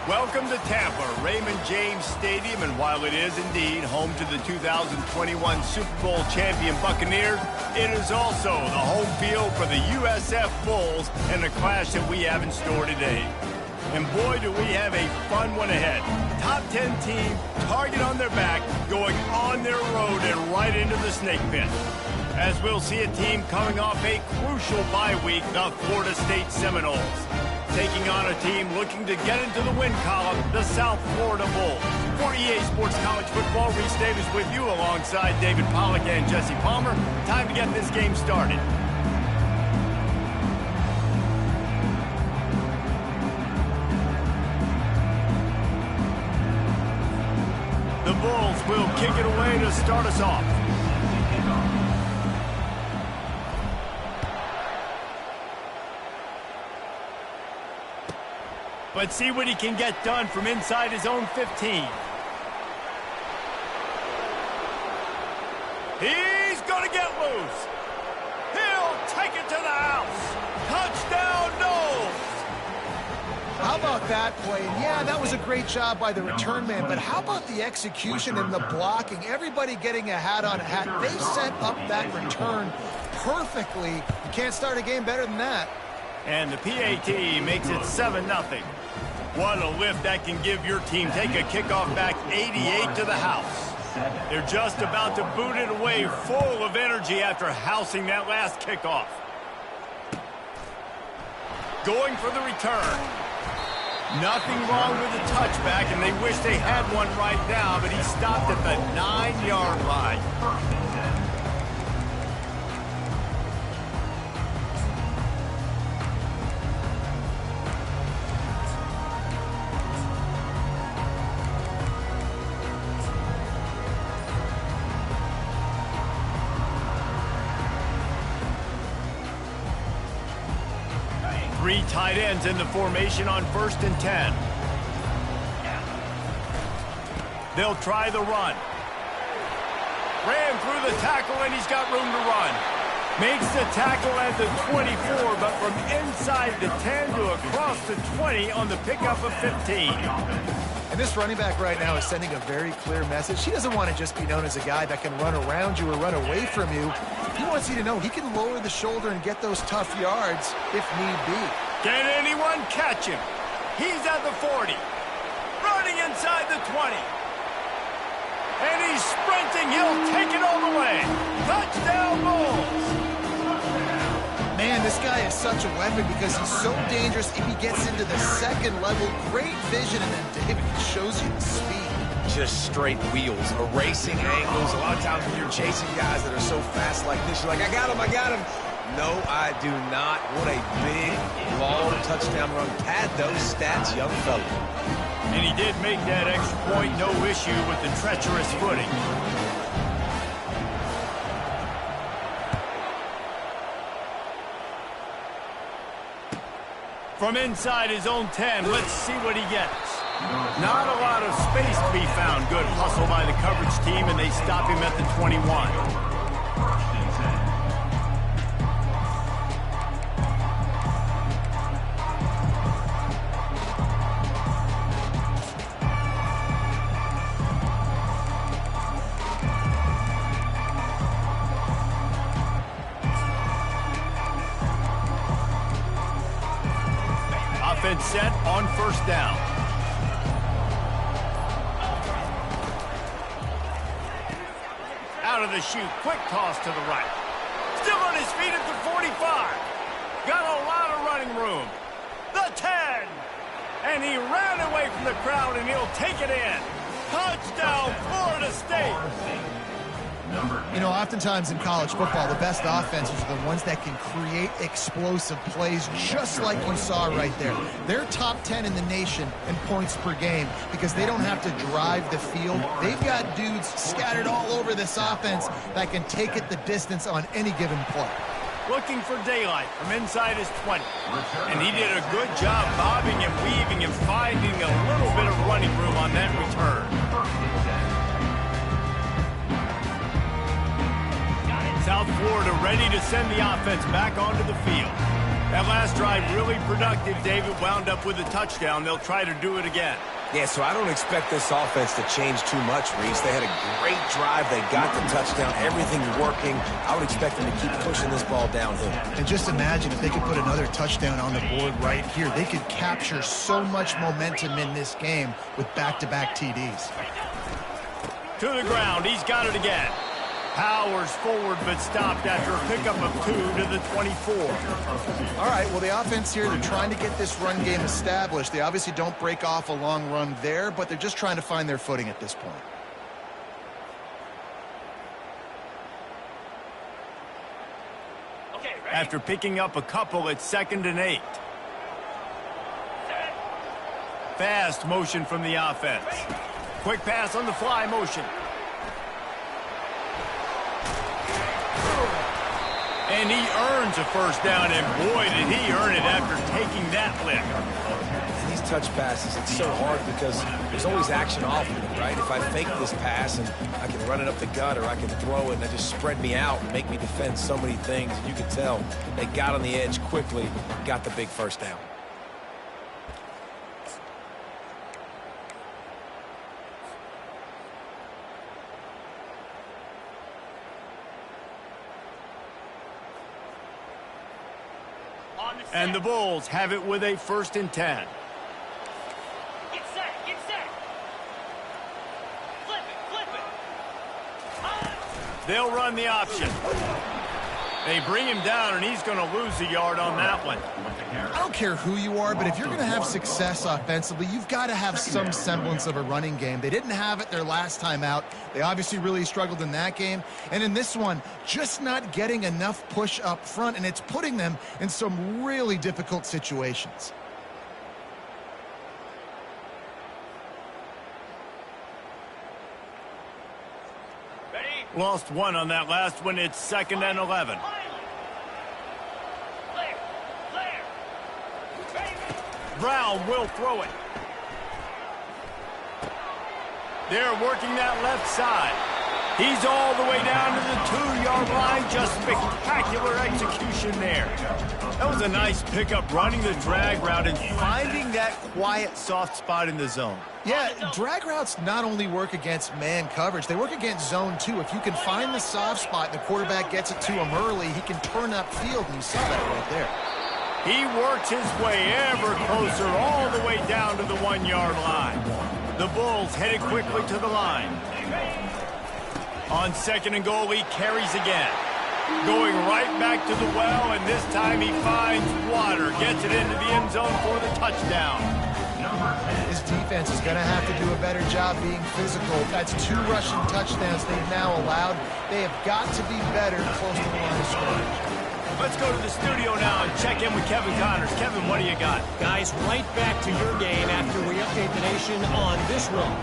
Welcome to Tampa, Raymond James Stadium, and while it is indeed home to the 2021 Super Bowl champion Buccaneers, it is also the home field for the USF Bulls and the clash that we have in store today. And boy, do we have a fun one ahead. Top 10 team, target on their back, going on their road and right into the snake pit. As we'll see a team coming off a crucial bye week, the Florida State Seminoles, taking on a team looking to get into the win column, the South Florida Bulls. For EA Sports College Football, Reese Davis with you alongside David Pollack and Jesse Palmer. Time to get this game started. The Bulls will kick it away to start us off. Let's see what he can get done from inside his own 15. He's going to get loose. He'll take it to the house. Touchdown, Noles. How about that play? And yeah, that was a great job by the return man, but how about the execution and the blocking? Everybody getting a hat on a hat. They set up that return perfectly. You can't start a game better than that. And the PAT makes it 7-0. What a lift that can give your team. Take a kickoff back 88 to the house. They're just about to boot it away full of energy after housing that last kickoff. Going for the return. Nothing wrong with the touchback, and they wish they had one right now, but he stopped at the 9-yard line. 3 tight ends in the formation on 1st and 10. They'll try the run. Ran through the tackle, and he's got room to run. Makes the tackle at the 24, but from inside the 10 to across the 20 on the pickup of 15. And this running back right now is sending a very clear message. He doesn't want to just be known as a guy that can run around you or run away from you. He wants you to know he can lower the shoulder and get those tough yards if need be. Can anyone catch him? He's at the 40. Running inside the 20. And he's sprinting. He'll take it all the way. Touchdown, Bulls. Man, this guy is such a weapon because he's so dangerous if he gets into the second level. Great vision, and then David shows you the speed. Just straight wheels, erasing angles. A lot of times when you're chasing guys that are so fast like this, you're like, I got him. No, I do not. What a big, long touchdown run. Pad those stats, young fella. And he did make that extra point, no issue with the treacherous footing. From inside his own 10, let's see what he gets. Not a lot of space to be found. Good hustle by the coverage team, and they stop him at the 21. Offense set on 1st down. Out of the chute, quick toss to the right. Still on his feet at the 45. Got a lot of running room. The 10. And he ran away from the crowd, and he'll take it in. Touchdown, Florida State. You know, oftentimes in college football, the best offenses are the ones that can create explosive plays, just like you saw right there. They're top 10 in the nation in points per game because they don't have to drive the field. They've got dudes scattered all over this offense that can take it the distance on any given play. Looking for daylight from inside his 20. And he did a good job bobbing and weaving and finding a little bit of running room on that return. South Florida ready to send the offense back onto the field. That last drive really productive. David wound up with a touchdown. They'll try to do it again. Yeah, so I don't expect this offense to change too much, Reese. They had a great drive. They got the touchdown. Everything's working. I would expect them to keep pushing this ball downhill. And just imagine if they could put another touchdown on the board right here. They could capture so much momentum in this game with back-to-back TDs. To the ground. He's got it again. Powers forward, but stopped after a pickup of 2 to the 24. All right, well, the offense here, they're trying to get this run game established. They obviously don't break off a long run there, but they're just trying to find their footing at this point. After picking up a couple, it's 2nd and 8. Fast motion from the offense. Quick pass on the fly motion. And he earns a first down, and boy, did he earn it after taking that lick. These touch passes, it's so hard because there's always action off of it, right? If I fake this pass and I can run it up the gut or I can throw it and they just spread me out and make me defend so many things, and you can tell they got on the edge quickly, got the big first down. And the Bulls have it with a 1st and 10. Get set, get set. Flip it. They'll run the option. They bring him down, and he's going to lose a yard on that one. I don't care who you are, but if you're going to have success offensively, you've got to have some semblance of a running game. They didn't have it their last time out. They obviously really struggled in that game. And in this one, just not getting enough push up front, and it's putting them in some really difficult situations. Lost one on that last one. It's 2nd and 11. Brown will throw it. They're working that left side. He's all the way down to the 2-yard line. Just spectacular execution there. That was a nice pickup, running the drag route and finding that quiet, soft spot in the zone. Yeah, drag routes not only work against man coverage, they work against zone too. If you can find the soft spot and the quarterback gets it to him early, he can turn upfield, and you saw that right there. He works his way ever closer all the way down to the 1-yard line. The Bulls headed quickly to the line. On 2nd and goal, he carries again. Going right back to the well, and this time he finds water. Gets it into the end zone for the touchdown. This defense is going to have to do a better job being physical. That's 2 rushing touchdowns they've now allowed. They have got to be better close to the line of scrimmage. Let's go to the studio now and check in with Kevin Connors. Kevin, what do you got? Guys, right back to your game after we update the nation on this one.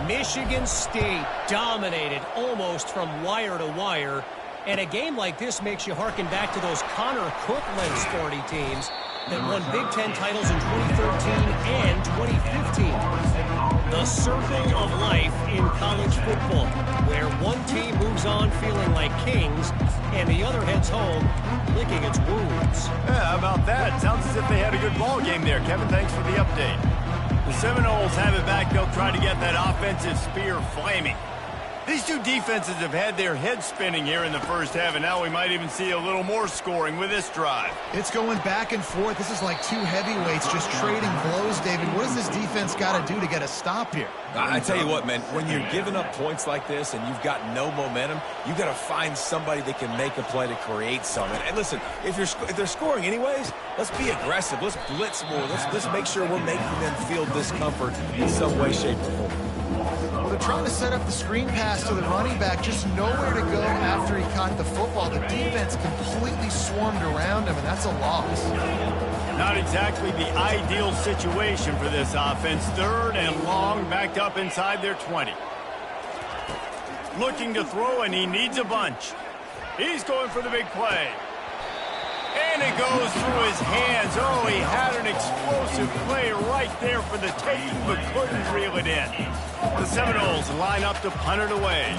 Michigan State dominated almost from wire to wire. And a game like this makes you harken back to those Connor Cook-led Sparty teams that won Big Ten titles in 2013 and 2015. The circle of life in college football, where one team moves on feeling like kings and the other heads home licking its wounds. Yeah, how about that? Sounds as if they had a good ball game there. Kevin, thanks for the update. The Seminoles have it back. They'll try to get that offensive spear flaming. These two defenses have had their heads spinning here in the first half, and now we might even see a little more scoring with this drive. It's going back and forth. This is like 2 heavyweights just trading blows, David. What does this defense got to do to get a stop here? I tell you what, man, when you're giving up points like this and you've got no momentum, you got to find somebody that can make a play to create something. And listen, if they're scoring anyways, let's be aggressive. Let's blitz more. Let's make sure we're making them feel discomfort in some way, shape, or form. Well, they're trying to set up the screen pass to the running back, just nowhere to go after he caught the football. The defense completely swarmed around him, and that's a loss. Not exactly the ideal situation for this offense. 3rd and long, backed up inside their 20. Looking to throw, and he needs a bunch. He's going for the big play. And it goes through his hands. Oh, he had an explosive play right there for the taking, but couldn't reel it in. The Seminoles line up to punt it away.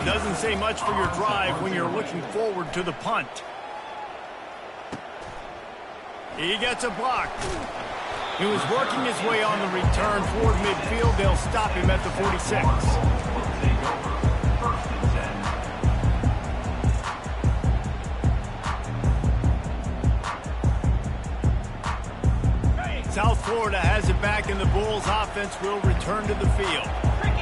Doesn't say much for your drive when you're looking forward to the punt. He gets a block. He was working his way on the return toward midfield. They'll stop him at the 46. South Florida has it back, and the Bulls offense will return to the field.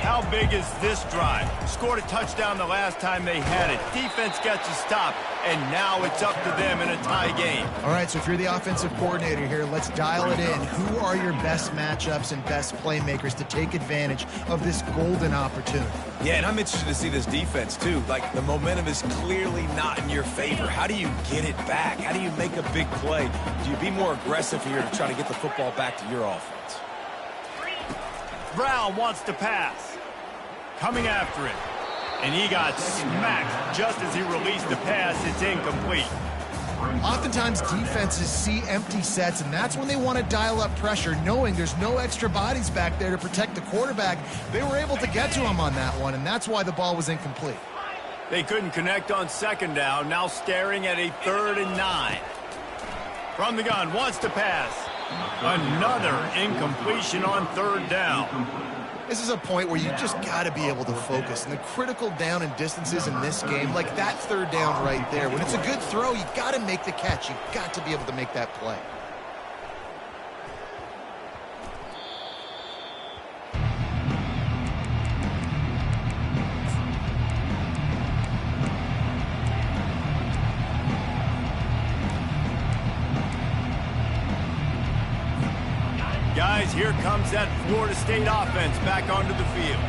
How big is this drive? Scored a touchdown the last time they had it. Defense gets a stop, and now it's up to them in a tie game. All right, so if you're the offensive coordinator here, let's dial it in. Who are your best matchups and best playmakers to take advantage of this golden opportunity? Yeah, and I'm interested to see this defense, too. Like, the momentum is clearly not in your favor. How do you get it back? How do you make a big play? Do you be more aggressive here to try to get the football back to your offense? Brown wants to pass. Coming after it. And he got smacked just as he released the pass. It's incomplete. Oftentimes, defenses see empty sets, and that's when they want to dial up pressure, knowing there's no extra bodies back there to protect the quarterback. They were able to get to him on that one, and that's why the ball was incomplete. They couldn't connect on second down, now staring at a 3rd and 9. From the gun, wants to pass. Another incompletion on 3rd down. This is a point where you just got to be able to focus. And the critical down and distances in this game, like that 3rd down right there, when it's a good throw, you got to make the catch. You've got to be able to make that play. Guys, here comes that Florida State offense back onto the field.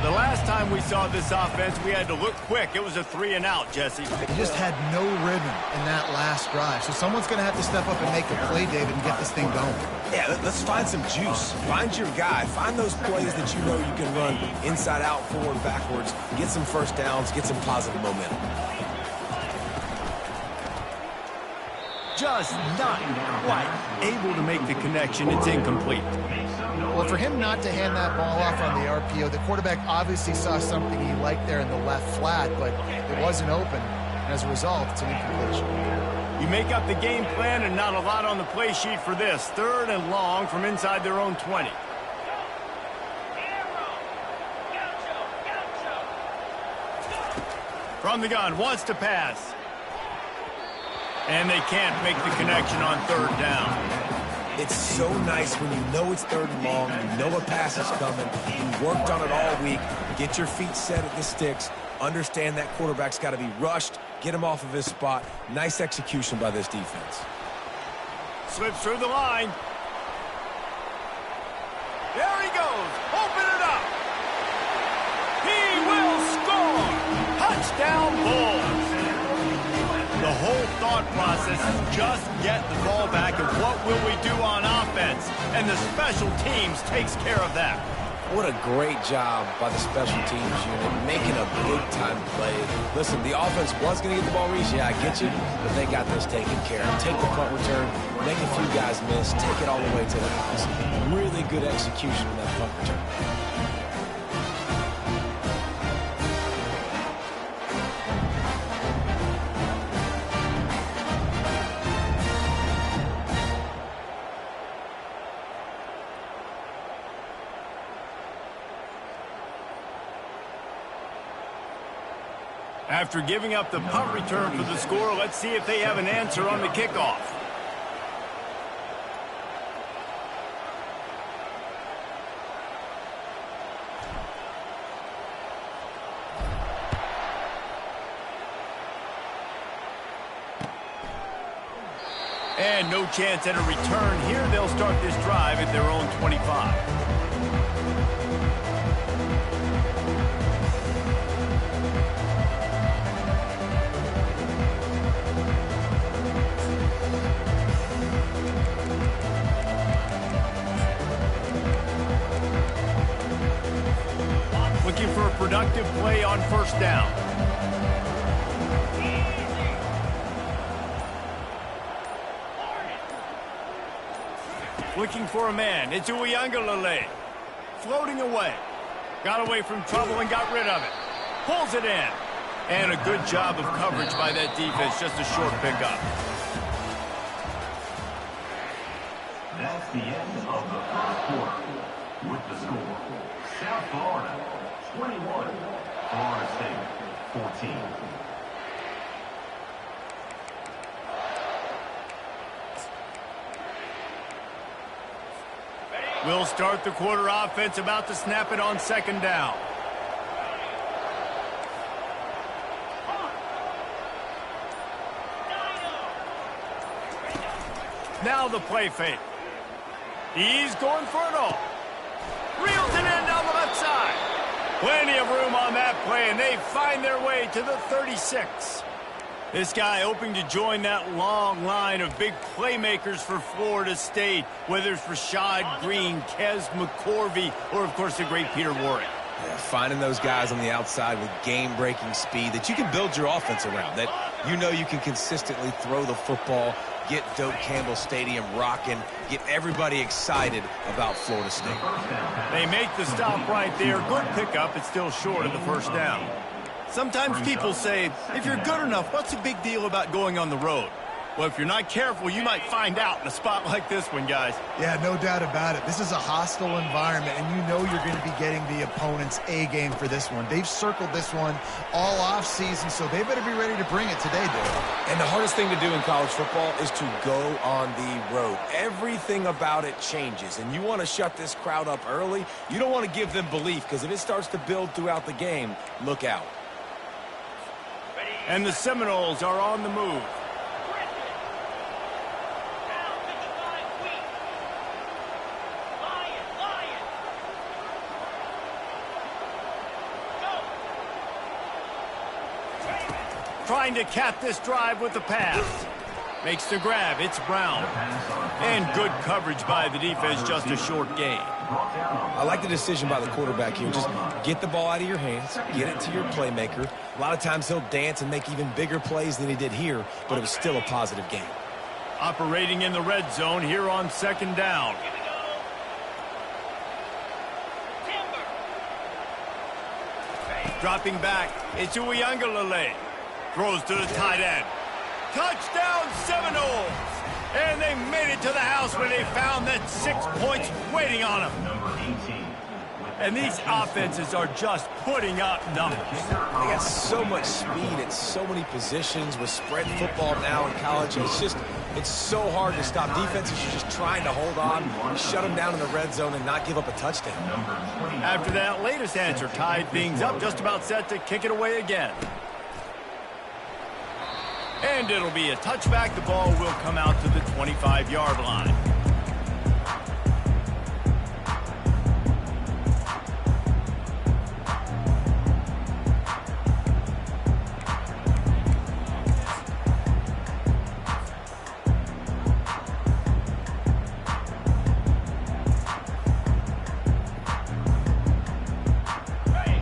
The last time we saw this offense, we had to look quick. It was a 3-and-out, Jesse. They just had no rhythm in that last drive. So someone's going to have to step up and make a play, David, and get this thing going. Yeah, let's find some juice. Find your guy. Find those plays that you know you can run inside out, forward, backwards. Get some first downs. Get some positive momentum. Just not quite able to make the connection. It's incomplete. Well, for him not to hand that ball off on the RPO, the quarterback obviously saw something he liked there in the left flat, but it wasn't open. And as a result, it's an incompletion. You make up the game plan and not a lot on the play sheet for this. 3rd and long from inside their own 20. From the gun, wants to pass. And they can't make the connection on 3rd down. It's so nice when you know it's 3rd and long, you know a pass is coming, you worked on it all week, get your feet set at the sticks, understand that quarterback's got to be rushed, get him off of his spot. Nice execution by this defense. Slips through the line. There he goes. Open it up. He will score. Touchdown Bulls. The whole thought process is just get the ball back, and what will we do on offense? And the special teams takes care of that. What a great job by the special teams unit, making a big-time play. Listen, the offense was going to get the ball reached. Yeah, I get you, but they got this taken care of. Take the punt return, make a few guys miss, take it all the way to the house. Really good execution on that punt return. After giving up the punt return for the score, let's see if they have an answer on the kickoff. And no chance at a return here. They'll start this drive at their own 25. Looking for a productive play on 1st down. Looking for a man. It's Uiagalelei. Floating away. Got away from trouble and got rid of it. Pulls it in. And a good job of coverage by that defense. Just a short pickup. That's the end of the first quarter. With the score, South Florida 21, Florida State 14. We'll start the quarter offense, about to snap it on second down. Now the play fake. He's going for it all. Reels it in down the left side. Plenty of room on that play, and they find their way to the 36. This guy hoping to join that long line of big playmakers for Florida State, whether it's Rashad Green, Kez McCorvey, or, of course, the great Peter Warrick. Yeah, finding those guys on the outside with game-breaking speed that you can build your offense around, that you know you can consistently throw the football, get Doak Campbell Stadium rocking, get everybody excited about Florida State. They make the stop right there. Good pickup. It's still short of the first down. Sometimes people say, if you're good enough, what's the big deal about going on the road? Well, if you're not careful, you might find out in a spot like this one, guys. Yeah, no doubt about it. This is a hostile environment, and you know you're going to be getting the opponent's A game for this one. They've circled this one all off season, so they better be ready to bring it today, Dave. And the hardest thing to do in college football is to go on the road. Everything about it changes, and you want to shut this crowd up early. You don't want to give them belief, because if it starts to build throughout the game, look out. And the Seminoles are on the move. Trying to cap this drive with the pass. Makes the grab. It's Brown. And good coverage by the defense, just a short gain. I like the decision by the quarterback here. Just get the ball out of your hands, get it to your playmaker. A lot of times he'll dance and make even bigger plays than he did here, but it was still a positive game. Operating in the red zone here on second down. Dropping back, it's Uiagalelei. Throws to the tight end. Touchdown Seminoles! And they made it to the house when they found that 6 points waiting on them. Number 18. And these offenses are just putting up numbers. They got so much speed at so many positions with spread football now in college. It's so hard to stop. Defenses are just trying to hold on, shut them down in the red zone, and not give up a touchdown. After that latest answer tied things up, just about set to kick it away again. And it'll be a touchback. The ball will come out to the 25-yard line.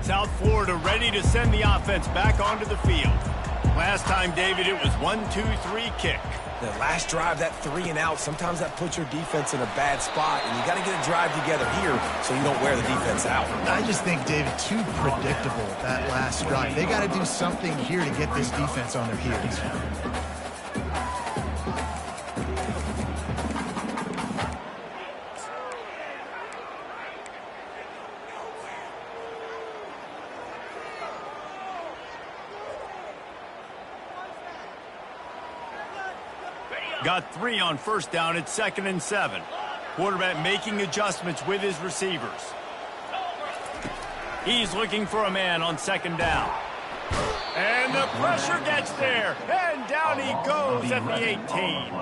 South Florida ready to send the offense back onto the field. Last time, David, it was 1-2-3 kick. The last drive, that 3 and out, sometimes that puts your defense in a bad spot, and you got to get a drive together here so you don't wear the defense out. I just think, David, too predictable, that last drive. They got to do something here to get this defense on their heels. Got 3 on first down. It's 2nd and 7. Quarterback making adjustments with his receivers. He's looking for a man on 2nd down. And the pressure gets there. And down he goes at the 18.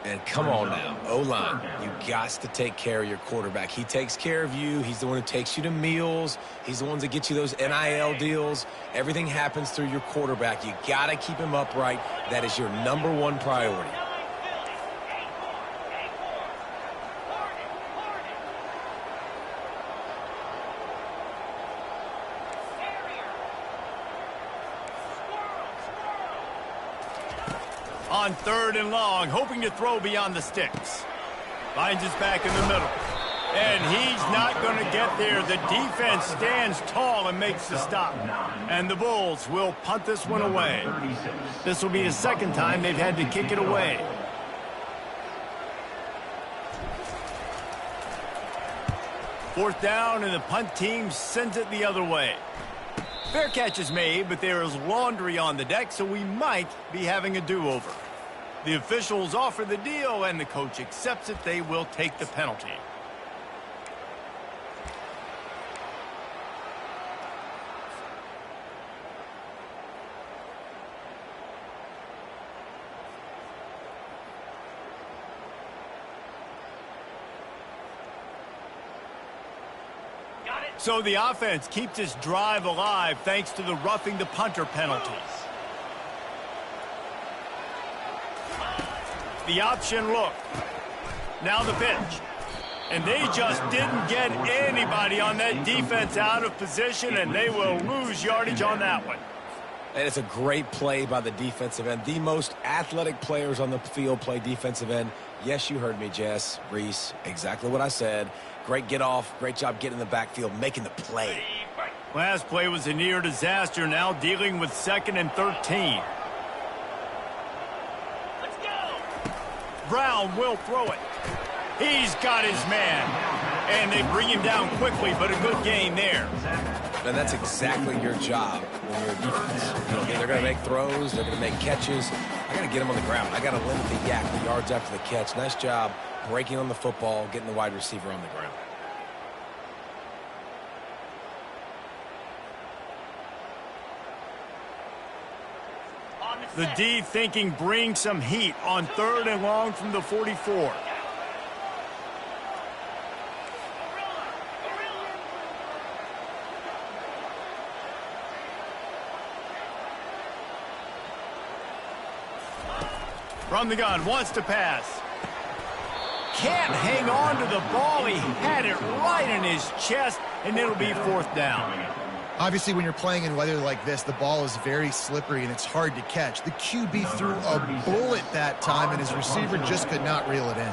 And come on now, O-line, you got to take care of your quarterback. He takes care of you. He's the one who takes you to meals. He's the one that gets you those NIL deals. Everything happens through your quarterback. You got to keep him upright. That is your #1 priority. On 3rd and long, hoping to throw beyond the sticks. Finds his back in the middle. And he's not going to get there. The defense stands tall and makes the stop. And the Bulls will punt this one away. This will be the 2nd time they've had to kick it away. Fourth down, and the punt team sends it the other way. Fair catch is made, but there is laundry on the deck, so we might be having a do-over. The officials offer the deal, and the coach accepts it. They will take the penalty. So the offense keeps this drive alive thanks to the roughing the punter penalty. The option look. Now the pitch. And they just didn't get anybody on that defense out of position, and they will lose yardage on that one. And it's a great play by the defensive end. The most athletic players on the field play defensive end. Yes, you heard me, Jess, Reese, exactly what I said. Great get off, great job getting in the backfield, making the play. Last play was a near disaster, now dealing with 2nd and 13. Let's go. Brown will throw it. He's got his man. And they bring him down quickly, but a good gain there. And that's exactly your job when you're a defense. You know, they're going to make throws, they're going to make catches. I got to get them on the ground. I got to limit the yak, the yards after the catch. Nice job breaking on the football, getting the wide receiver on the ground. The D thinking bring some heat on 3rd and long from the 44. From the gun, wants to pass. Can't hang on to the ball. He had it right in his chest, and it'll be 4th down. Obviously, when you're playing in weather like this, the ball is very slippery and it's hard to catch. The QB threw a bullet that time, and his receiver just could not reel it in.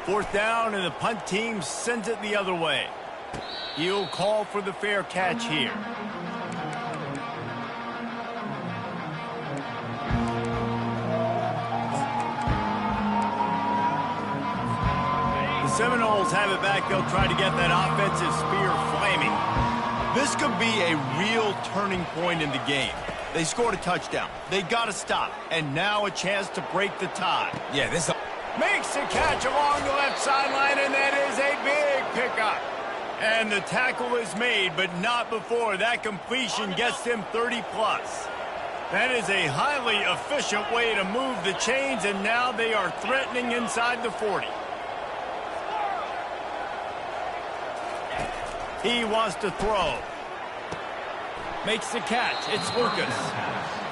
Fourth down, and the punt team sends it the other way. He'll call for the fair catch here. The Seminoles have it back. They'll try to get that offensive spear flaming. This could be a real turning point in the game. They scored a touchdown. They got to stop. And now a chance to break the tie. Yeah, this Makes the catch along the left sideline, and that is a big pickup. And the tackle is made, but not before that completion gets them 30-plus. That is a highly efficient way to move the chains, and now they are threatening inside the 40. He wants to throw. Makes the catch. It's Lucas.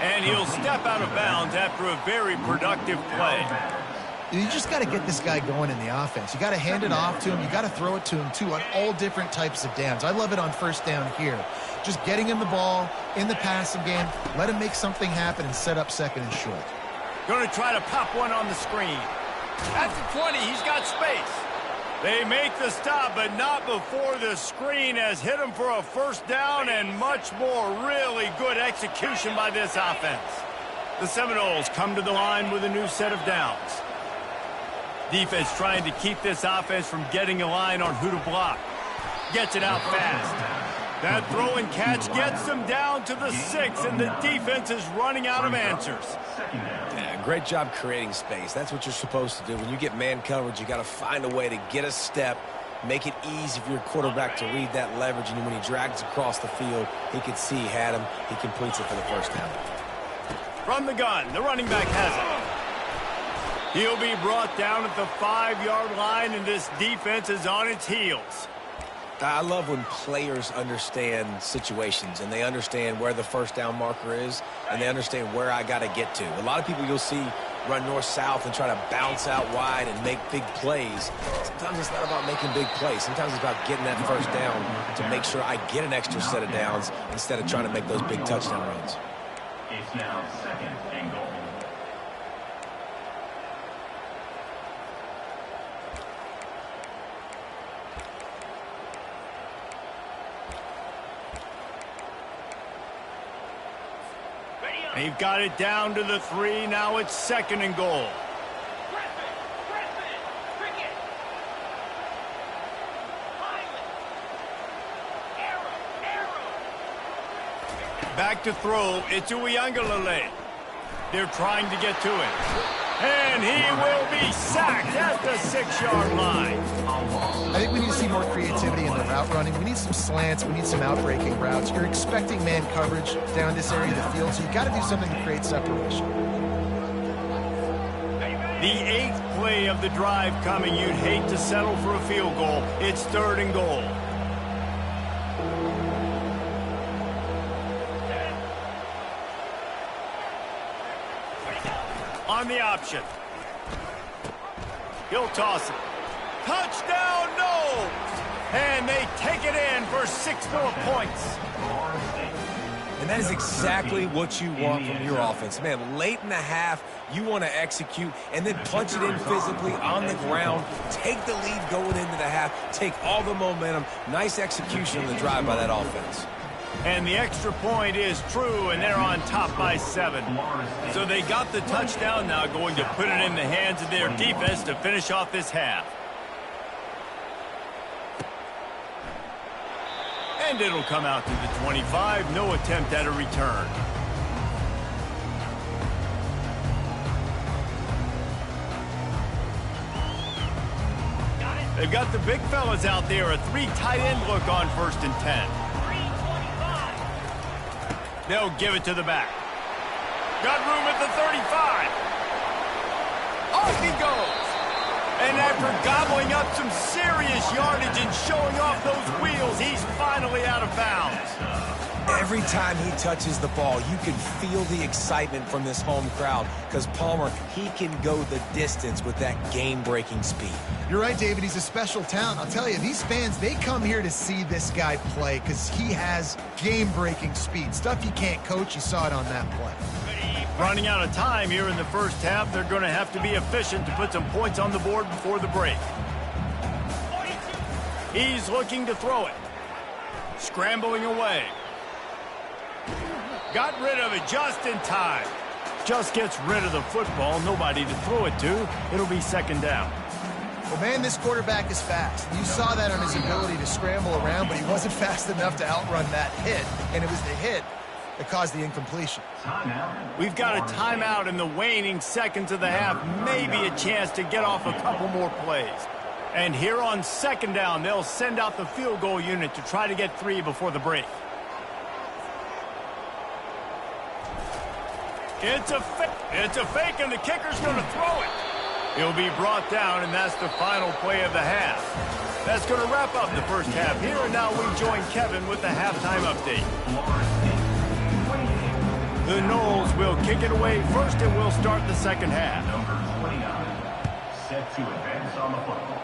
And he'll step out of bounds after a very productive play. You just got to get this guy going in the offense. You got to hand it off to him. You got to throw it to him, too, on all different types of downs. I love it on 1st down here. Just getting him the ball in the passing game, let him make something happen and set up 2nd and short. Going to try to pop one on the screen. At the 20, he's got space. They make the stop, but not before the screen has hit him for a 1st down, and much more really good execution by this offense. The Seminoles come to the line with a new set of downs. Defense trying to keep this offense from getting a line on who to block. Gets it out fast. That throw and catch gets them down to the 6, and the defense is running out of answers. Yeah, great job creating space. That's what you're supposed to do. When you get man coverage, you got to find a way to get a step, make it easy for your quarterback to read that leverage, and when he drags across the field, he can see he had him. He completes it for the 1st down. From the gun, the running back has it. He'll be brought down at the 5-yard line, and this defense is on its heels. I love when players understand situations, and they understand where the 1st down marker is, and they understand where I got to get to. A lot of people you'll see run north-south and try to bounce out wide and make big plays. Sometimes it's not about making big plays. Sometimes it's about getting that 1st down to make sure I get an extra set of downs instead of trying to make those big touchdown runs. It's now 2nd and goal. They've got it down to the 3. Now it's 2nd and goal. Back to throw. It's Uiagalelei. They're trying to get to it. And he will be sacked at the 6-yard line. I think we need to see more creativity in the route running. We need some slants. We need some out-breaking routes. You're expecting man coverage down this area of the field, so you've got to do something to create separation. The 8th play of the drive coming. You'd hate to settle for a field goal. It's 3rd and goal. On the option. He'll toss it. Touchdown, no! And they take it in for 6 more points. And that is exactly what you want from your offense. Man, late in the half, you want to execute and then punch it in physically on the ground. Take the lead going into the half. Take all the momentum. Nice execution on the drive by that offense. And the extra point is true, and they're on top by 7. So they got the touchdown, now going to put it in the hands of their defense to finish off this half. And it'll come out to the 25. No attempt at a return. They've got the big fellas out there. A 3 tight end look on 1st and 10. They'll give it to the back. Got room at the 35. Off he goes. And after gobbling up some serious yardage and showing off those wheels, he's finally out of bounds. Every time he touches the ball, you can feel the excitement from this home crowd because Palmer, he can go the distance with that game-breaking speed. You're right, David. He's a special talent. I'll tell you, these fans, they come here to see this guy play because he has game-breaking speed. Stuff you can't coach. You saw it on that play. Running out of time here in the first half. They're going to have to be efficient to put some points on the board before the break. He's looking to throw it. Scrambling away. Got rid of it just in time. Just gets rid of the football. Nobody to throw it to. It'll be 2nd down. Well, man, this quarterback is fast. You saw that on his ability to scramble around, but he wasn't fast enough to outrun that hit, and it was the hit that caused the incompletion. We've got a timeout in the waning seconds of the half. Maybe a chance to get off a couple more plays. And here on 2nd down, they'll send out the field goal unit to try to get 3 before the break. It's a fake, and the kicker's going to throw it. He'll be brought down, and that's the final play of the half. That's going to wrap up the first half here, and now we join Kevin with the halftime update. The Noles will kick it away first, and we'll start the 2nd half. Number 29, set to advance on the football.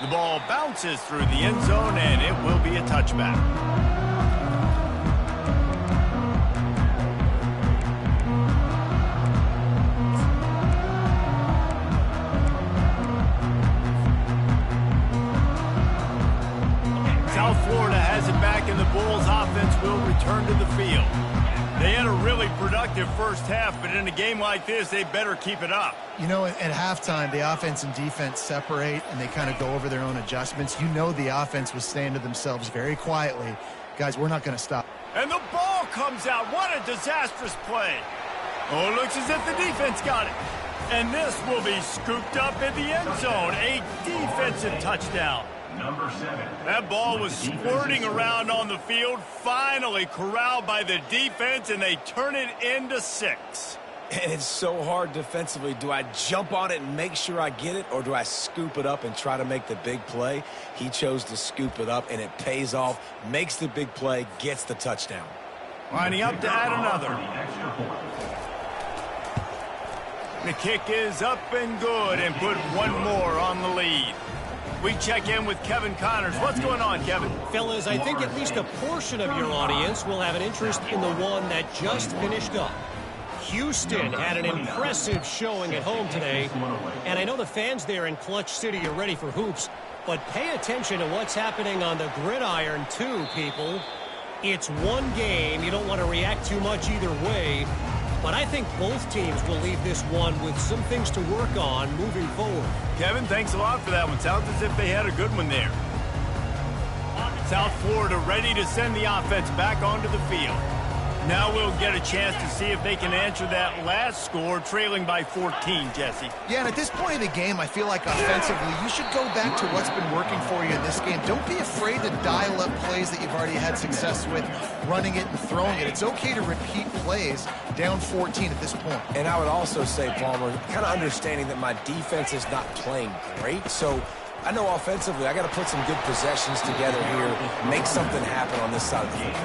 The ball bounces through the end zone, and it will be a touchback. South Florida has it back, and the Bulls offense will return to the field. They had a really productive first half, but in a game like this, they better keep it up. You know, at halftime, the offense and defense separate, and they kind of go over their own adjustments. You know the offense was saying to themselves very quietly, guys, we're not going to stop. And the ball comes out. What a disastrous play. Oh, it looks as if the defense got it. And this will be scooped up in the end zone. A defensive touchdown. Number 7. That ball was squirting around on the field, finally corralled by the defense, and they turn it into 6. And it's so hard defensively. Do I jump on it and make sure I get it, or do I scoop it up and try to make the big play? He chose to scoop it up, and it pays off, makes the big play, gets the touchdown. Lining up to add another. The kick is up and good, and put one more on the lead. We check in with Kevin Connors. What's going on, Kevin? Fellas, I think at least a portion of your audience will have an interest in the one that just finished up. Houston had an impressive showing at home today, and I know the fans there in Clutch City are ready for hoops, but pay attention to what's happening on the gridiron too, people. It's one game. You don't want to react too much either way. But I think both teams will leave this one with some things to work on moving forward. Kevin, thanks a lot for that one. Sounds as if they had a good one there. South Florida ready to send the offense back onto the field. Now we'll get a chance to see if they can answer that last score, trailing by 14, Jesse. Yeah, and at this point in the game, I feel like offensively, you should go back to what's been working for you in this game. Don't be afraid to dial up plays that you've already had success with, running it and throwing it. It's okay to repeat plays down 14 at this point. And I would also say, Palmer, kind of understanding that my defense is not playing great, so I know offensively I got to put some good possessions together here, make something happen on this side of the field.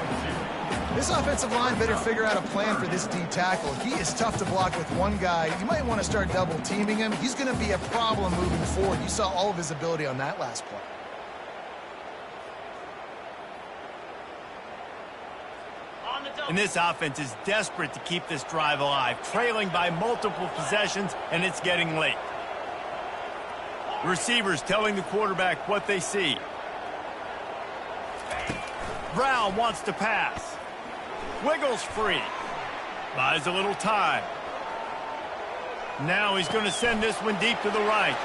This offensive line better figure out a plan for this D tackle. He is tough to block with one guy. You might want to start double teaming him. He's going to be a problem moving forward. You saw all of his ability on that last play. And this offense is desperate to keep this drive alive, trailing by multiple possessions, and it's getting late. Receivers telling the quarterback what they see. Brown wants to pass. Wiggles free. Buys a little time. Now he's going to send this one deep to the right.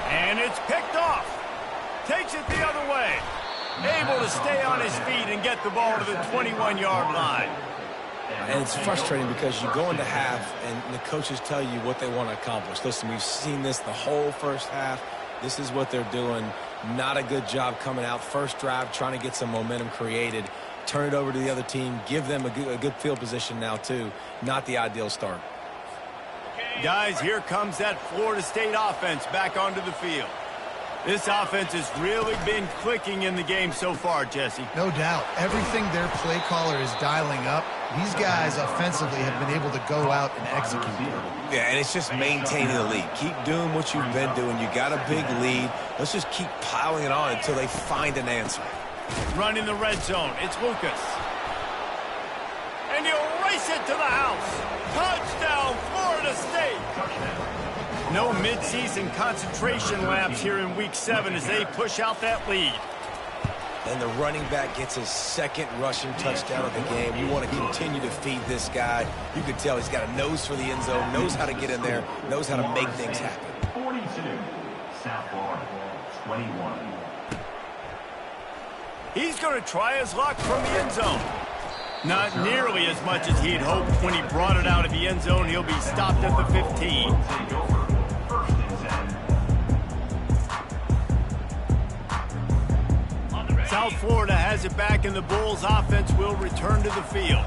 And it's picked off. Takes it the other way. Able to stay on his feet and get the ball to the 21-yard line. And it's frustrating because you go into half and the coaches tell you what they want to accomplish. Listen, we've seen this the whole first half. This is what they're doing. Not a good job coming out. First drive, trying to get some momentum created. Turn it over to the other team. Give them a good field position now, too. Not the ideal start. Guys, here comes that Florida State offense back onto the field. This offense has really been clicking in the game so far, Jesse. No doubt. Everything their play caller is dialing up, these guys offensively have been able to go out and execute. Yeah, and it's just maintaining the lead. Keep doing what you've been doing. You got a big lead. Let's just keep piling it on until they find an answer. Running the red zone. It's Lucas. And he'll race it to the house. Touchdown, Florida State. No midseason concentration laps here in Week 7 as they push out that lead. And the running back gets his second rushing touchdown of the game. You want to continue to feed this guy. You can tell he's got a nose for the end zone, knows how to get in there, knows how to make things happen. 42, South Florida, 21. He's going to try his luck from the end zone. Not nearly as much as he'd hoped when he brought it out of the end zone. He'll be stopped at the 15. First and 10. South Florida has it back, and the Bulls offense will return to the field.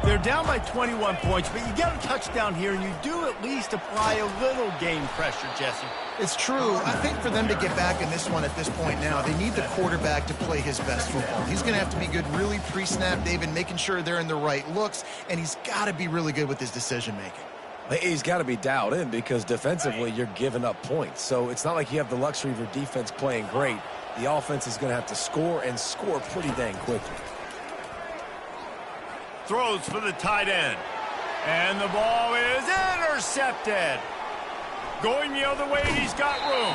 They're down by 21 points, but you get a touchdown here, and you do at least apply a little game pressure, Jesse. It's true. I think for them to get back in this one at this point now, they need the quarterback to play his best football. He's going to have to be good really pre-snap, David, making sure they're in the right looks, and he's got to be really good with his decision-making. He's got to be dialed in because defensively you're giving up points. So it's not like you have the luxury of your defense playing great. The offense is going to have to score and score pretty dang quickly. Throws for the tight end. And the ball is intercepted. Going the other way, he's got room.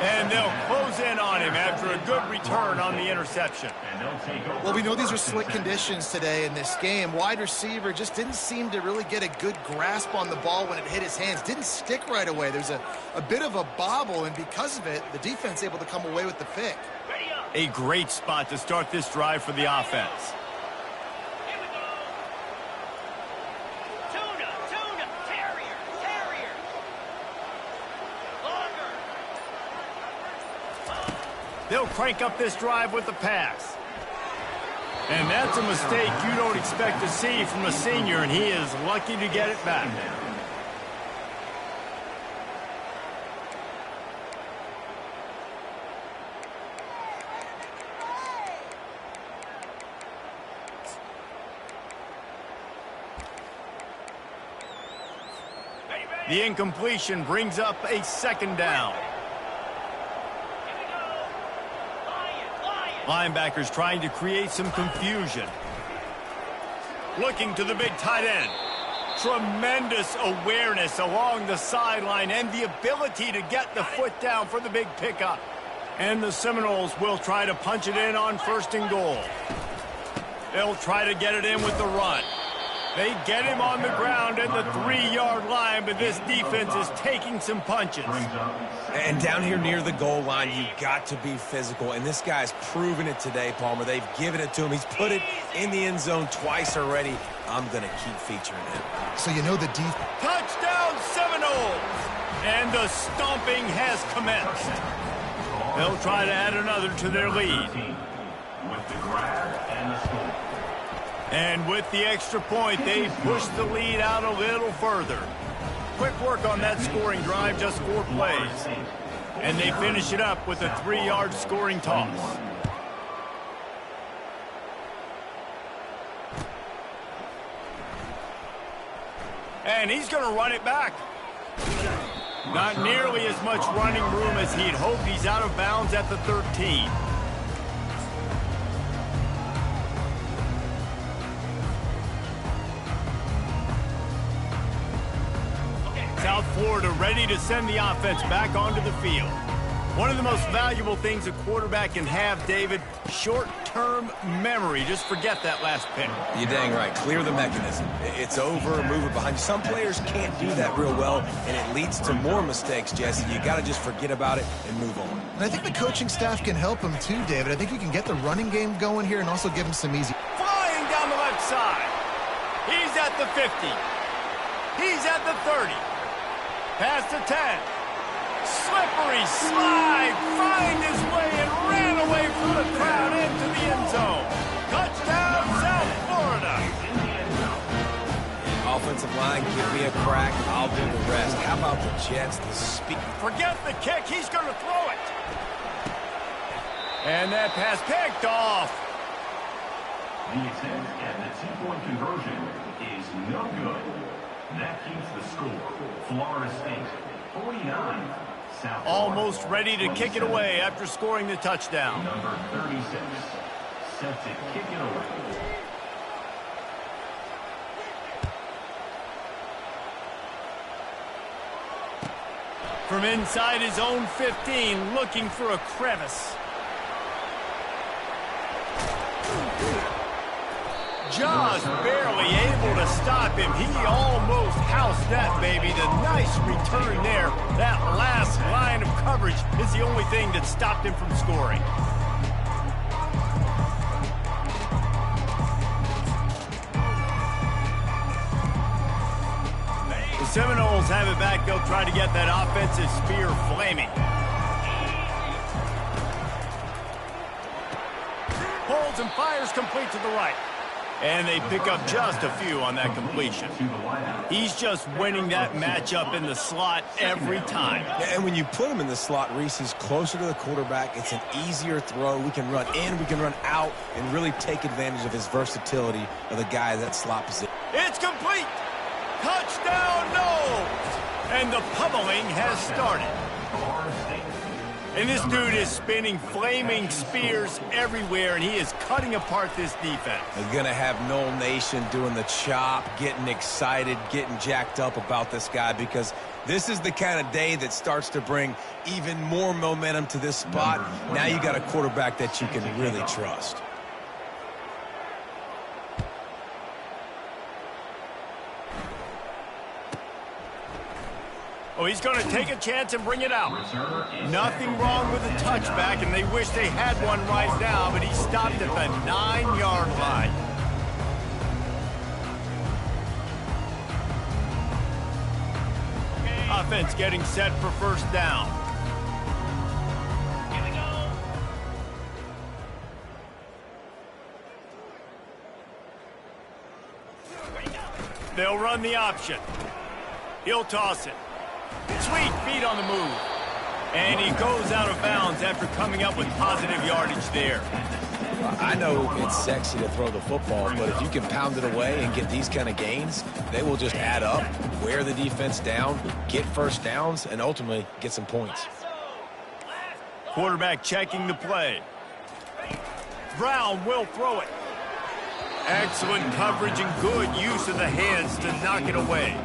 And they'll close in on him after a good return on the interception. Well, we know these are slick conditions today in this game. Wide receiver just didn't seem to really get a good grasp on the ball when it hit his hands. Didn't stick right away. There's a bit of a bobble, and because of it, the defense able to come away with the pick. A great spot to start this drive for the offense. They'll crank up this drive with the pass. And that's a mistake you don't expect to see from a senior, and he is lucky to get it back. The incompletion brings up a second down. Linebackers trying to create some confusion. Looking to the big tight end. Tremendous awareness along the sideline and the ability to get the foot down for the big pickup. And the Seminoles will try to punch it in on 1st and goal. They'll try to get it in with the run. They get him on the ground at the 3-yard line, but this defense is taking some punches. And down here near the goal line, you've got to be physical. And this guy's proven it today, Palmer. They've given it to him. He's put it in the end zone twice already. I'm going to keep featuring him. So you know the defense. Touchdown Seminoles! And the stomping has commenced. They'll try to add another to their lead. With the grab and the score. And with the extra point, they push the lead out a little further. Quick work on that scoring drive, just 4 plays. And they finish it up with a 3-yard scoring toss. And he's going to run it back. Not nearly as much running room as he'd hoped. He's out of bounds at the 13. South Florida ready to send the offense back onto the field. One of the most valuable things a quarterback can have, David, short-term memory. Just forget that last pick. You're dang right. Clear the mechanism. It's over, move it behind. Some players can't do that real well, and it leads to more mistakes, Jesse. You got to just forget about it and move on. And I think the coaching staff can help him too, David. I think you can get the running game going here and also give him some easy. Flying down the left side. He's at the 50. He's at the 30. Past the 10. Slippery slide. Find his way and ran away from the crowd into the end zone. Touchdown, South Florida. Offensive line, give me a crack. I'll do the rest. How about the Jets? The speed. Forget the kick. He's going to throw it. And that pass picked off. The attempt at the 2-point conversion is no good. That keeps the score. Florida State 49. South Almost Florida, ready to kick it away after scoring the touchdown. Number 36 set to kick it away. From inside his own 15, looking for a crevice. Just barely able to stop him. He almost housed that, baby. The nice return there. That last line of coverage is the only thing that stopped him from scoring. The Seminoles have it back. They'll try to get that offensive spear flaming. Holds and fires complete to the right. And they pick up just a few on that completion. He's just winning that matchup in the slot every time. And when you put him in the slot, Reese, he's closer to the quarterback. It's an easier throw. We can run in, we can run out, and really take advantage of his versatility of the guy that slot position. It's complete. Touchdown, no. And the pummeling has started. And this dude is spinning flaming spears everywhere, and he is cutting apart this defense. They're going to have Noel Nation doing the chop, getting excited, getting jacked up about this guy, because this is the kind of day that starts to bring even more momentum to this spot. Now you got a quarterback that you can really trust. Oh, he's going to take a chance and bring it out. Nothing wrong with the touchback, and they wish they had one right now, but he stopped at the 9-yard line. Offense getting set for first down. Here we go. They'll run the option. He'll toss it. Sweet feet on the move. And he goes out of bounds after coming up with positive yardage there. I know it's sexy to throw the football, but if you can pound it away and get these kind of gains, they will just add up, wear the defense down, get first downs, and ultimately get some points. Quarterback checking the play. Brown will throw it. Excellent coverage and good use of the hands to knock it away.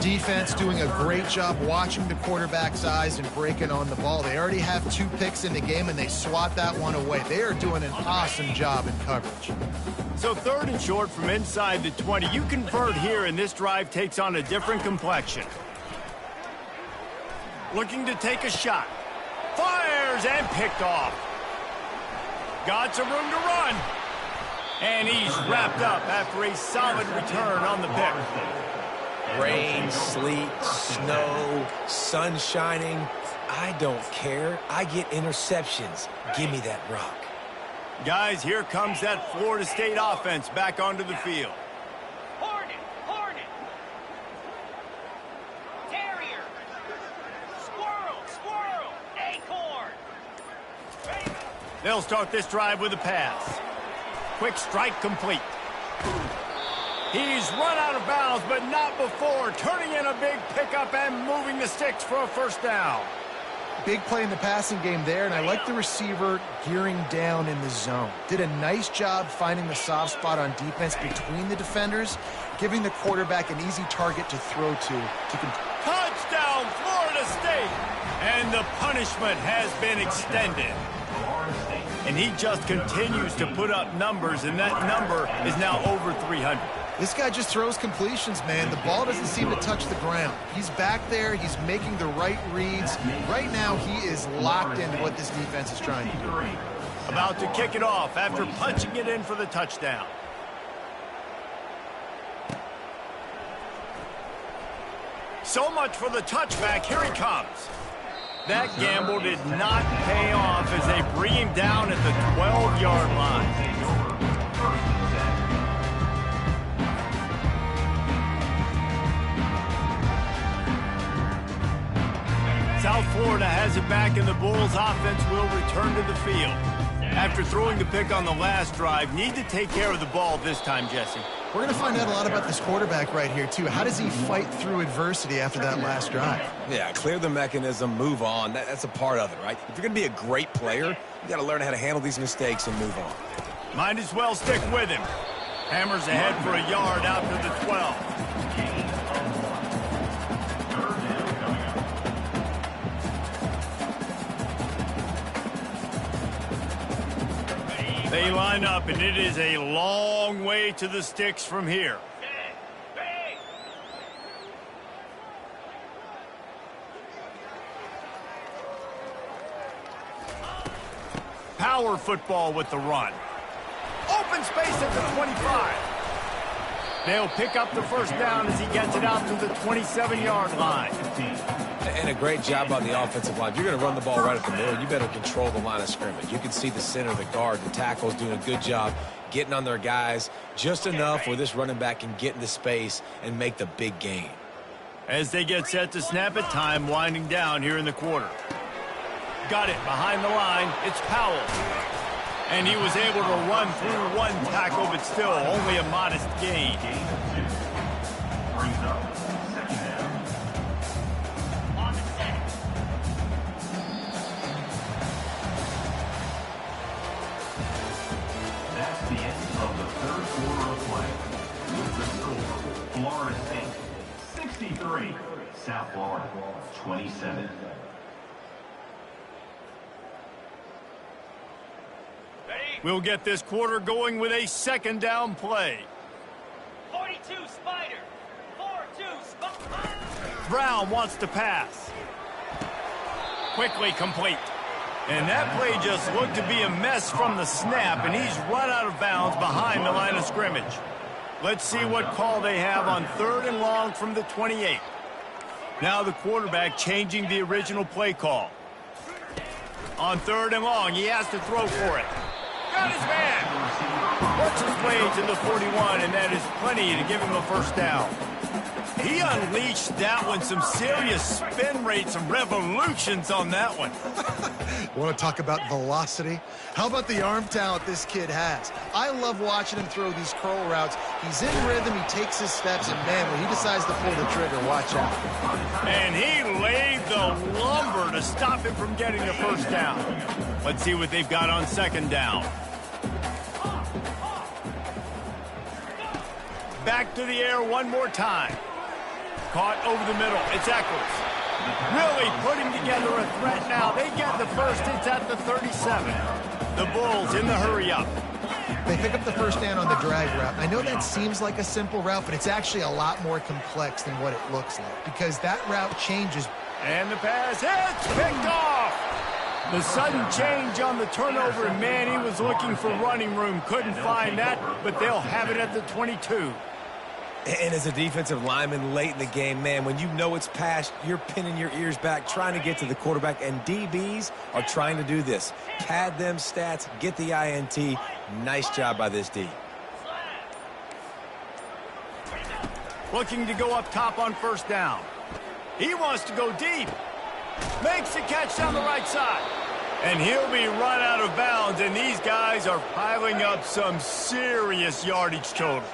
Defense doing a great job watching the quarterback's eyes and breaking on the ball. They already have 2 picks in the game, and they swat that one away. They are doing an awesome job in coverage. So 3rd and short from inside the 20. You convert here, and this drive takes on a different complexion. Looking to take a shot. Fires and picked off. Got some room to run. And he's wrapped up after a solid return on the pick. Rain, sleet, snow, sun shining. I don't care. I get interceptions. Give me that rock. Guys, here comes that Florida State offense back onto the field. Hornet, Hornet. Terrier. Squirrel, Squirrel. Acorn. They'll start this drive with a pass. Quick strike complete. He's run out of bounds, but not before turning in a big pickup and moving the sticks for a first down. Big play in the passing game there, and I like the receiver gearing down in the zone. Did a nice job finding the soft spot on defense between the defenders, giving the quarterback an easy target to throw to. Touchdown, Florida State! And the punishment has been extended. And he just continues to put up numbers, and that number is now over 300. This guy just throws completions, man. The ball doesn't seem to touch the ground. He's back there. He's making the right reads. Right now, he is locked into what this defense is trying to do. About to kick it off after punching it in for the touchdown. So much for the touchback. Here he comes. That gamble did not pay off as they bring him down at the 12-yard line. South Florida has it back, and the Bulls offense will return to the field. After throwing the pick on the last drive, need to take care of the ball this time, Jesse. We're going to find out a lot about this quarterback right here, too. How does he fight through adversity after that last drive? Yeah, clear the mechanism, move on. That's a part of it, right? If you're going to be a great player, you got to learn how to handle these mistakes and move on. Might as well stick with him. Hammers ahead for a yard out to the 12. They line up, and it is a long way to the sticks from here. Power football with the run. Open space at the 25. They'll pick up the first down as he gets it out to the 27-yard line. And a great job by the offensive line. If you're going to run the ball right at the middle, you better control the line of scrimmage. You can see the center, the guard, the tackles doing a good job getting on their guys just enough where this running back can get into space and make the big gain. As they get set to snap it, time winding down here in the quarter. Got it behind the line. It's Powell. And he was able to run through one tackle, but still only a modest gain. Brings up second down. On the set. That's the end of the third quarter of play. With the score, Florida State 63, South Florida 27. We'll get this quarter going with a second down play. 42 Spider. 4-2 Spider. Brown wants to pass. Quickly complete. And that play just looked to be a mess from the snap, and he's run out of bounds behind the line of scrimmage. Let's see what call they have on 3rd and long from the 28. Now the quarterback changing the original play call. On 3rd and long, he has to throw for it. Got his man. Works his way to the 41, and that is plenty to give him a first down. He unleashed that one, some serious spin rates, some revolutions on that one. Want to talk about velocity? How about the arm talent this kid has? I love watching him throw these curl routes. He's in rhythm, he takes his steps, and man, when he decides to pull the trigger, watch out. And he laid the lumber to stop him from getting the first down. Let's see what they've got on second down. Back to the air one more time. Caught over the middle. It's Echols. Really putting together a threat now. They get the first. It's at the 37. The Bulls in the hurry-up. They pick up the first down on the drag route. I know that seems like a simple route, but it's actually a lot more complex than what it looks like because that route changes. And the pass hits, picked off. The sudden change on the turnover, and man, he was looking for running room. Couldn't find that, but they'll have it at the 22. And as a defensive lineman late in the game, man, when you know it's passed, you're pinning your ears back, trying to get to the quarterback, and DBs are trying to do this. Pad them stats, get the INT. Nice job by this D. Looking to go up top on first down. He wants to go deep. Makes the catch down the right side. And he'll be run out of bounds, and these guys are piling up some serious yardage totals.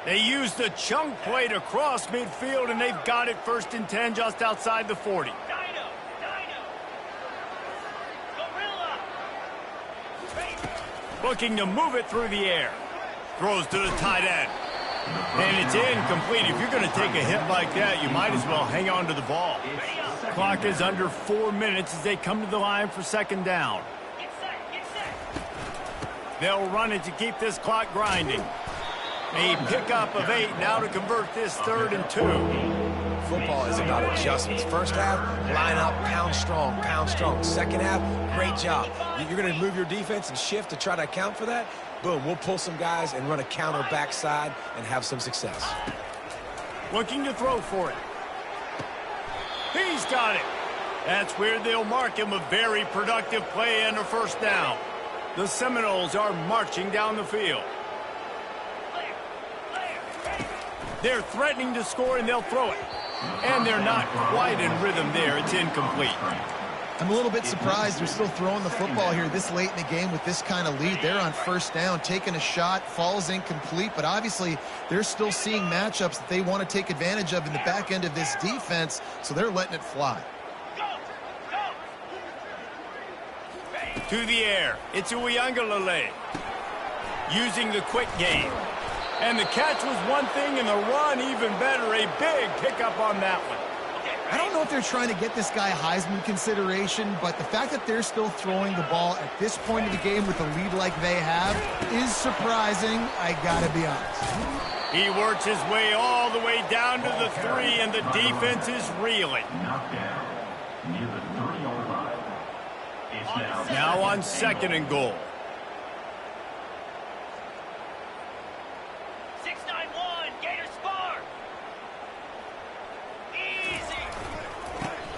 They used the chunk play to cross midfield, and they've got it 1st and 10 just outside the 40. Dino. Gorilla. Looking to move it through the air. Throws to the tight end. And it's incomplete. If you're going to take a hit like that, you might as well hang on to the ball. Clock is under 4 minutes as they come to the line for second down. Get set. They'll run it to keep this clock grinding. A pickup of 8 now to convert this 3rd and 2. Football is about adjustments. First half, line up, pound strong. Second half, great job. You're going to move your defense and shift to try to account for that. Boom, we'll pull some guys and run a counter backside and have some success. Looking to throw for it. He's got it. That's where they'll mark him. A very productive play and a first down. The Seminoles are marching down the field. They're threatening to score, and they'll throw it. And they're not quite in rhythm there. It's incomplete. I'm a little bit surprised they're still throwing the football here this late in the game with this kind of lead. They're on first down, taking a shot, falls incomplete, but obviously they're still seeing matchups that they want to take advantage of in the back end of this defense, so they're letting it fly. To the air. It's Uiagalelei. Using the quick game. And the catch was one thing, and the run even better. A big pickup on that one. I don't know if they're trying to get this guy Heisman consideration, but the fact that they're still throwing the ball at this point of the game with a lead like they have is surprising, I gotta be honest. He works his way all the way down to the 3, and the defense is reeling. Knocked down near the 30-yard line. It's Now on 2nd and goal. 691, Gator Spar. Easy.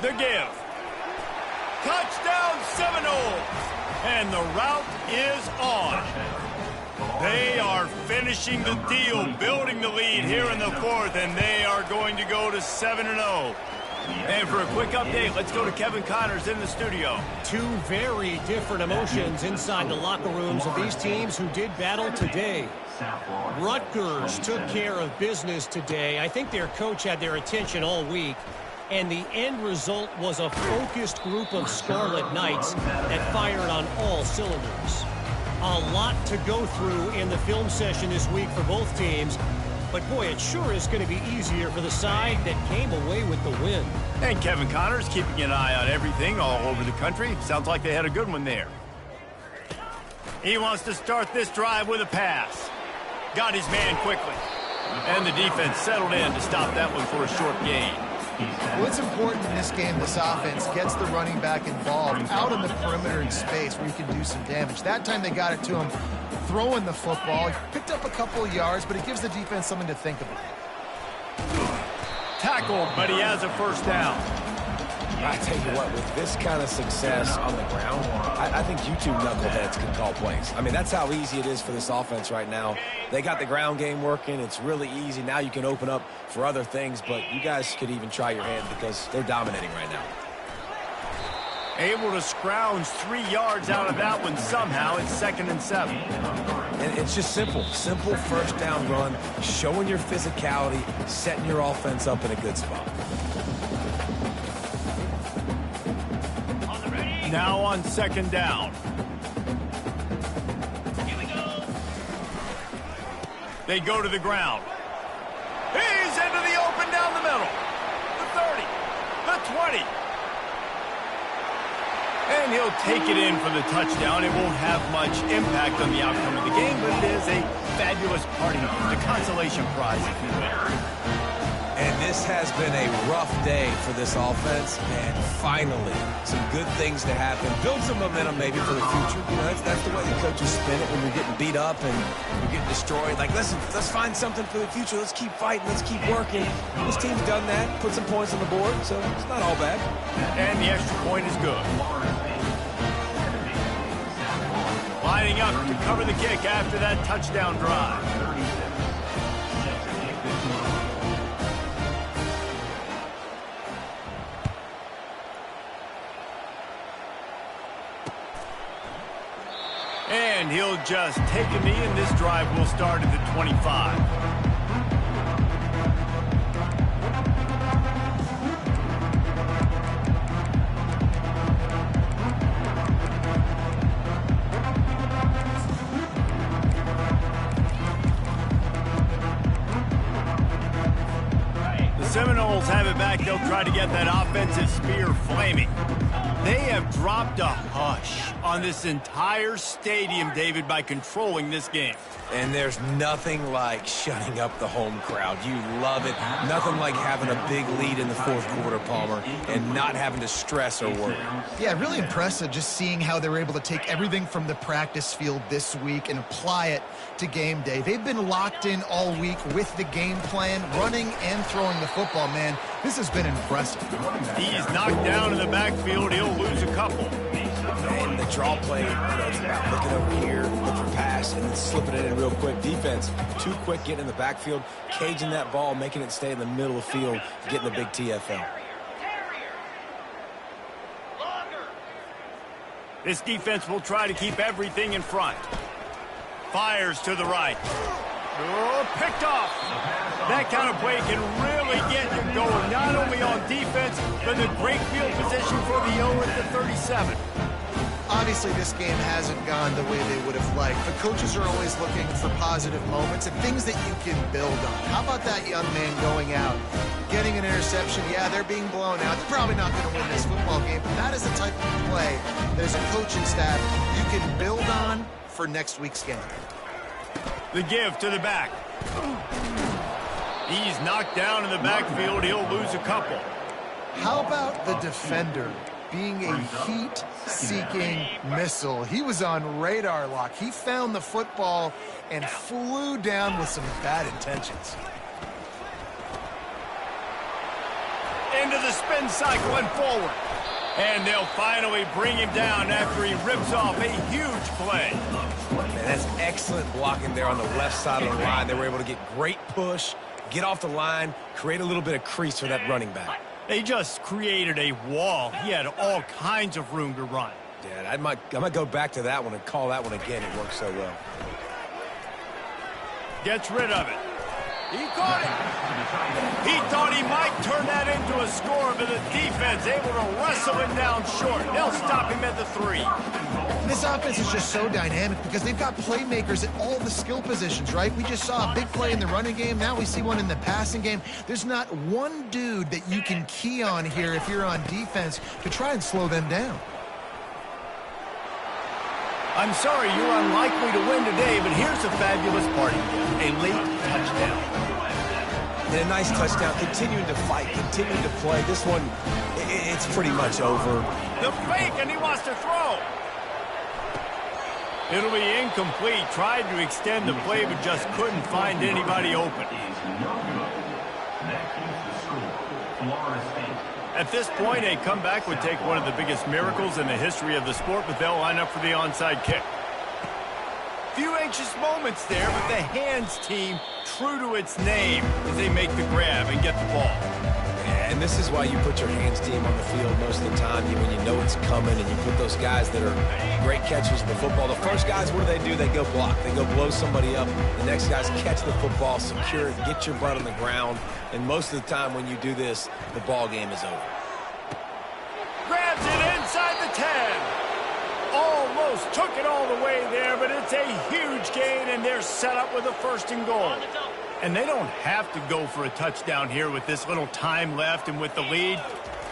The give. Touchdown Seminoles. And the route is on. They are finishing the deal, building the lead here in the 4th, and they are going to go to 7-0. And for a quick update, let's go to Kevin Connors in the studio. Two very different emotions inside the locker rooms of these teams who did battle today. Rutgers took care of business today. I think their coach had their attention all week. And the end result was a focused group of Scarlet Knights that fired on all cylinders. A lot to go through in the film session this week for both teams. But, boy, it sure is going to be easier for the side that came away with the win. And Kevin Connors keeping an eye on everything all over the country. Sounds like they had a good one there. He wants to start this drive with a pass. Got his man quickly. And the defense settled in to stop that one for a short gain. Well, it's important in this game, this offense gets the running back involved out in the perimeter in space where you can do some damage. That time they got it to him throwing the football. He picked up a couple of yards, but it gives the defense something to think about. Tackled, but he has a first down. I tell you what, with this kind of success on the ground, I think you two knuckleheads can call plays. I mean, that's how easy it is for this offense right now. They got the ground game working. It's really easy. Now you can open up for other things, but you guys could even try your hand because they're dominating right now. Able to scrounge 3 yards out of that one somehow. It's 2nd and 7. And it's just simple first down run, showing your physicality, setting your offense up in a good spot. Now on 2nd down. Here we go. They go to the ground. He's into the open down the middle. 20. And he'll take it in for the touchdown. It won't have much impact on the outcome of the game, but it is a fabulous parting gift, a consolation prize, if you will. And this has been a rough day for this offense, and finally, some good things to happen. Build some momentum maybe for the future. You know, that's the way the coaches spin it when you're getting beat up and you're getting destroyed. Like, listen, let's find something for the future. Let's keep fighting. Let's keep working. This team's done that, put some points on the board, so it's not all bad. And the extra point is good. Lining up to cover the kick after that touchdown drive. And he'll just take a knee, and this drive will start at the 25. Seminoles have it back. They'll try to get that offensive spear flaming. They have dropped a hush on this entire stadium, David, by controlling this game. And there's nothing like shutting up the home crowd. You love it. Nothing like having a big lead in the fourth quarter, Palmer, and not having to stress or worry. Yeah, really impressive just seeing how they were able to take everything from the practice field this week and apply it to game day. They've been locked in all week with the game plan, running and throwing the football, man. This has been impressive. He's knocked down in the backfield. He'll lose a couple. And the draw play, it's about looking over here, look for pass, and then slipping it in real quick. Defense, too quick getting in the backfield, caging that ball, making it stay in the middle of the field, getting the big TFL. This defense will try to keep everything in front. Fires to the right. Oh, picked off. That kind of play can really get you going, not only on defense, but the great field position for the O at the 37. Obviously, this game hasn't gone the way they would have liked. The coaches are always looking for positive moments and things that you can build on. How about that young man going out, getting an interception? Yeah, they're being blown out. They're probably not going to win this football game, but that is the type of play that as a coaching staff you can build on for next week's game. The give to the back. He's knocked down in the backfield. He'll lose a couple. How about the defender being a heat-seeking missile? He was on radar lock. He found the football and flew down with some bad intentions. Into the spin cycle and forward. And they'll finally bring him down after he rips off a huge play. Man, that's excellent blocking there on the left side of the line. They were able to get great push, get off the line, create a little bit of crease for that running back. They just created a wall. He had all kinds of room to run. Yeah, I might go back to that one and call that one again. It worked so well. Gets rid of it. He caught it. He thought he might turn that into a score, but the defense able to wrestle him down short. They'll stop him at the 3. This offense is just so dynamic because they've got playmakers at all the skill positions, right? We just saw a big play in the running game. Now we see one in the passing game. There's not one dude that you can key on here if you're on defense to try and slow them down. I'm sorry you're unlikely to win today, but here's a fabulous party gift. A late touchdown. And a nice touchdown, continuing to fight, continuing to play. This one, it's pretty much over. The fake, and he wants to throw. It'll be incomplete. Tried to extend the play, but just couldn't find anybody open. At this point, a comeback would take one of the biggest miracles in the history of the sport, but they'll line up for the onside kick. Few anxious moments there, but the hands team, true to its name, as they make the grab and get the ball. And this is why you put your hands team on the field most of the time when you know it's coming, and you put those guys that are great catchers of the football. The first guys, what do? They go block. They go blow somebody up. The next guys catch the football, secure it, get your butt on the ground. And most of the time when you do this, the ball game is over. Grabs it inside the 10. Almost took it all the way there, but it's a huge gain, and they're set up with a 1st and goal. And they don't have to go for a touchdown here with this little time left and with the lead.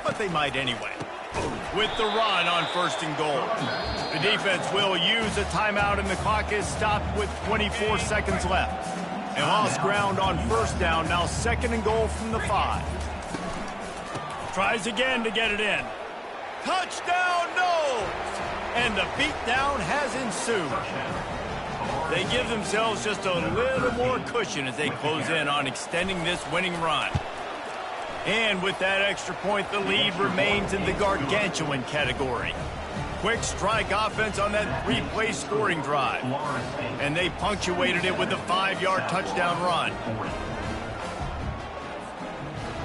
but they might anyway. With the run on 1st and goal. The defense will use a timeout, and the clock is stopped with 24 seconds left. They lost ground on 1st down, now 2nd and goal from the 5. Tries again to get it in. Touchdown, no! And the beatdown has ensued. They give themselves just a little more cushion as they close in on extending this winning run. And with that extra point, the lead remains in the gargantuan category. Quick strike offense on that 3-play scoring drive. And they punctuated it with a 5-yard touchdown run.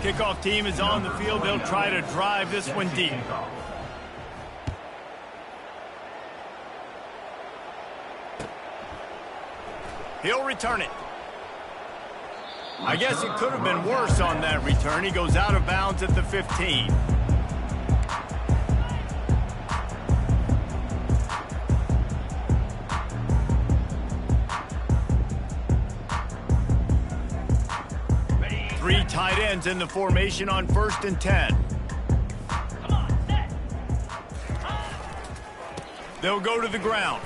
Kickoff team is on the field. They'll try to drive this one deep. He'll return it. I guess it could have been worse on that return. He goes out of bounds at the 15. Three tight ends in the formation on 1st and 10. They'll go to the ground.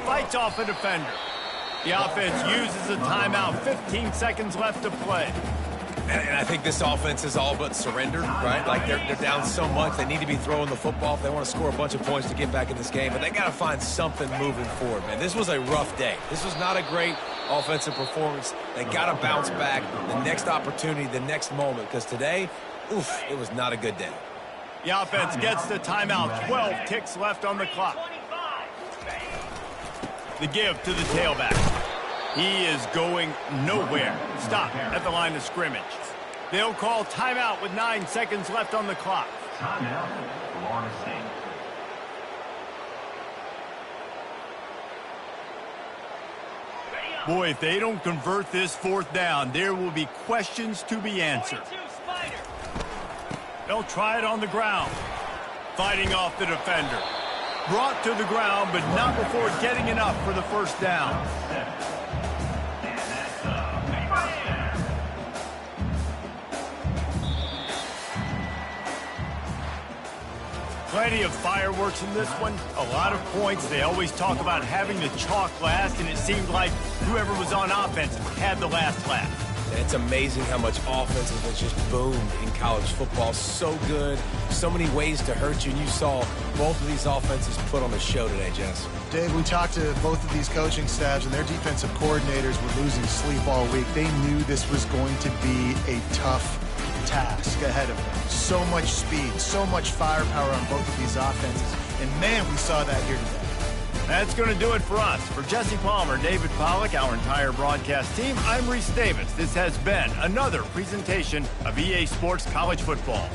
Fights off a defender. The offense uses a timeout. 15 seconds left to play. And I think this offense is all but surrendered, right? Like they're down so much. They need to be throwing the football if they want to score a bunch of points to get back in this game. But they got to find something moving forward, man. This was a rough day. This was not a great offensive performance. They got to bounce back the next opportunity, the next moment. Because today, oof, it was not a good day. The offense gets the timeout. 12 ticks left on the clock. The give to the tailback. He is going nowhere. Stop at the line of scrimmage. They'll call timeout with 9 seconds left on the clock. Timeout, Florida State. Boy, if they don't convert this 4th down, there will be questions to be answered. They'll try it on the ground. Fighting off the defender. Brought to the ground, but not before getting enough for the 1st down. Plenty of fireworks in this one. A lot of points. They always talk about having the chalk last, and it seemed like whoever was on offense had the last laugh. It's amazing how much offense has just boomed in college football. So good. So many ways to hurt you. And you saw both of these offenses put on a show today, Jess. Dave, we talked to both of these coaching staffs, and their defensive coordinators were losing sleep all week. They knew this was going to be a tough task ahead of them. So much speed, so much firepower on both of these offenses. And, man, we saw that here today. That's going to do it for us. For Jesse Palmer, David Pollack, our entire broadcast team, I'm Reese Davis. This has been another presentation of EA Sports College Football.